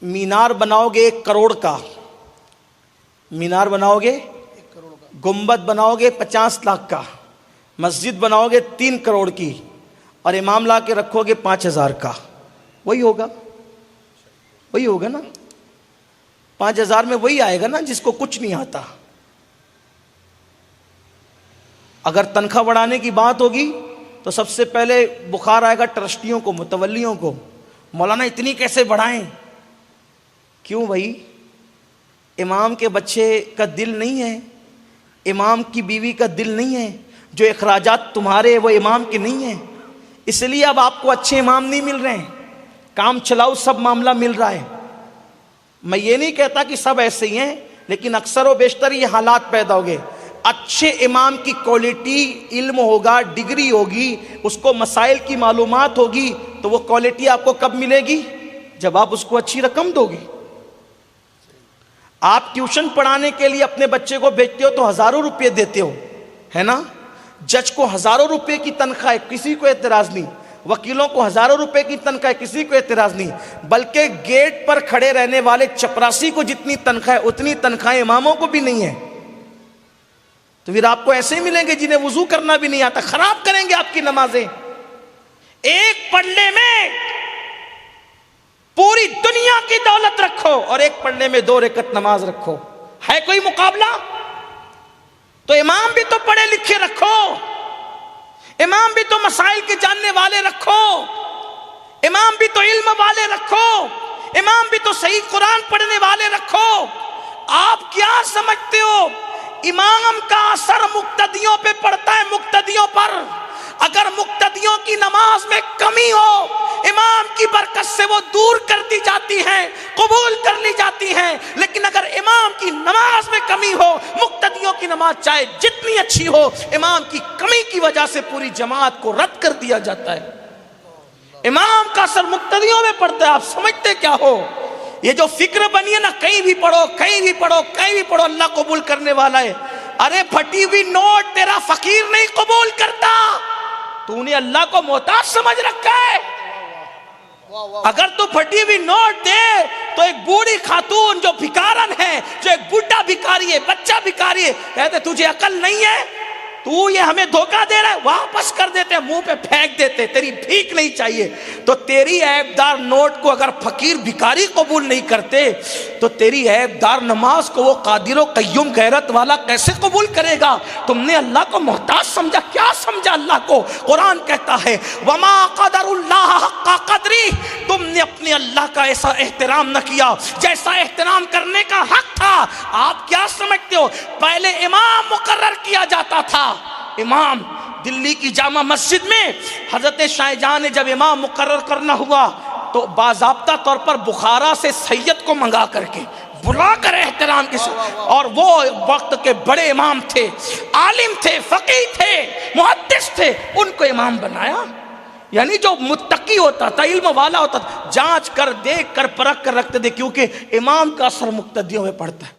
مینار بناؤ گے 1 کروڑ کا، مینار بناؤ گے، گنبد بناؤ گے 50 لاکھ کا، مسجد بناؤ گے 3 کروڑ کی، اور امام لا کے رکھو گے 5000 کا، وہی ہوگا، وہی ہوگا نا؟ 5000 میں وہی آئے گا نا جس کو کچھ نہیں آتا۔ اگر تنخواہ بڑھانے کی بات ہوگی تو سب سے پہلے بخار آئے گا ٹرسٹیوں کو، متولیوں کو، مولانا اتنی کیسے بڑھائیں؟ کیوں بھائی؟ امام کے بچے کا دل نہیں ہے، امام کی بیوی کا دل نہیں ہے، جو اخراجات تمہارے وہ امام کے نہیں ہیں، اس لیے اب آپ کو اچھے امام نہیں مل رہے ہیں، کام چلاؤ سب معاملہ مل رہا ہے۔ میں یہ نہیں کہتا کہ سب ایسے ہی ہیں، لیکن اکثر و بیشتر یہ حالات پیدا ہو گئے۔ اچھے امام کی کوالٹی، علم ہوگا، ڈگری ہوگی، اس کو مسائل کی معلومات ہوگی، تو وہ کوالٹی آپ کو کب ملے گی؟ جب آپ اس کو اچھی رقم دو گے۔ آپ ٹیوشن پڑھانے کے لیے اپنے بچے کو بھیجتے ہو تو ہزاروں روپے دیتے ہو، ہے نا؟ جج کو ہزاروں روپے کی تنخواہ ہے، کسی کو اعتراض نہیں، وکیلوں کو ہزاروں روپے کی تنخواہ ہے، کسی کو اعتراض نہیں، بلکہ گیٹ پر کھڑے رہنے والے چپراسی کو جتنی تنخواہ ہے اتنی تنخواہ اماموں کو بھی نہیں ہے۔ تو پھر آپ کو ایسے ہی ملیں گے جنہیں وضو کرنا بھی نہیں آتا، خراب کریں گے آپ کی نمازیں۔ ایک پڑھنے میں پوری دنیا کی دولت رکھو اور ایک پڑھنے میں 2 رکعت نماز رکھو، ہے کوئی مقابلہ؟ تو امام بھی تو پڑھے لکھے رکھو، امام بھی تو مسائل کے جاننے والے رکھو، امام بھی تو علم والے رکھو، امام بھی تو صحیح قرآن پڑھنے والے رکھو۔ آپ کیا سمجھتے ہو امام کا اثر مقتدیوں پہ پڑتا ہے؟ مقتدیوں پر اگر مقتدیوں کی نماز میں کمی ہو، امام کی برکت سے وہ دور کر دی جاتی ہیں، قبول کر لی جاتی ہیں، لیکن اگر امام کی نماز میں کمی ہو، مقتدیوں کی نماز چاہے جتنی اچھی ہو، امام کی کمی کی وجہ سے پوری جماعت کو رد کر دیا جاتا ہے۔ امام کا اثر مقتدیوں میں پڑتا ہے۔ آپ سمجھتے کیا ہو؟ یہ جو فکر بنی ہے نا، کہیں بھی پڑھو، کہیں بھی پڑھو، کہیں بھی پڑھو، اللہ قبول کرنے والا ہے۔ ارے پھٹی ہوئی نوٹ تیرا فقیر نہیں قبول کرتا، تو نے اللہ کو محتاج سمجھ رکھا ہے۔ اگر تو پھٹی ہوئی نوٹ دے تو ایک بوڑھی خاتون جو بھکارن ہے، جو ایک بوڑھا بھکاری ہے، بچہ بھکاری ہے، کہتے تجھے عقل نہیں ہے، تو یہ ہمیں دھوکہ دے رہا ہے، واپس کر دیتے، منہ پہ پھینک دیتے، تیری بھیک نہیں چاہیے۔ تو تیری عیبدار نوٹ کو اگر فقیر بھکاری قبول نہیں کرتے تو تیری عیبدار نماز کو وہ قادر و قیوم غیرت والا کیسے قبول کرے گا؟ تم نے اللہ کو محتاج سمجھا، کیا سمجھا اللہ کو؟ قرآن کہتا ہے وما قدر اللہ حق قدری، تم نے اپنے اللہ کا ایسا احترام نہ کیا جیسا احترام کرنے کا حق تھا۔ آپ کیا سمجھتے ہو پہلے امام مقرر کیا جاتا تھا؟ امام دلی کی جامع مسجد میں حضرت شاہ جہاں نے جب امام مقرر کرنا ہوا تو باضابطہ طور پر بخارا سے سید کو منگا کر کے بلا کر احترام کے ساتھ، اور وہ وقت کے بڑے امام تھے، عالم تھے، فقیہ تھے، محدث تھے، ان کو امام بنایا۔ یعنی جو متقی ہوتا تھا، علم والا ہوتا تھا، جانچ کر دیکھ کر پرکھ کر رکھتے تھے، کیونکہ امام کا اثر مقتدیوں میں پڑتا ہے۔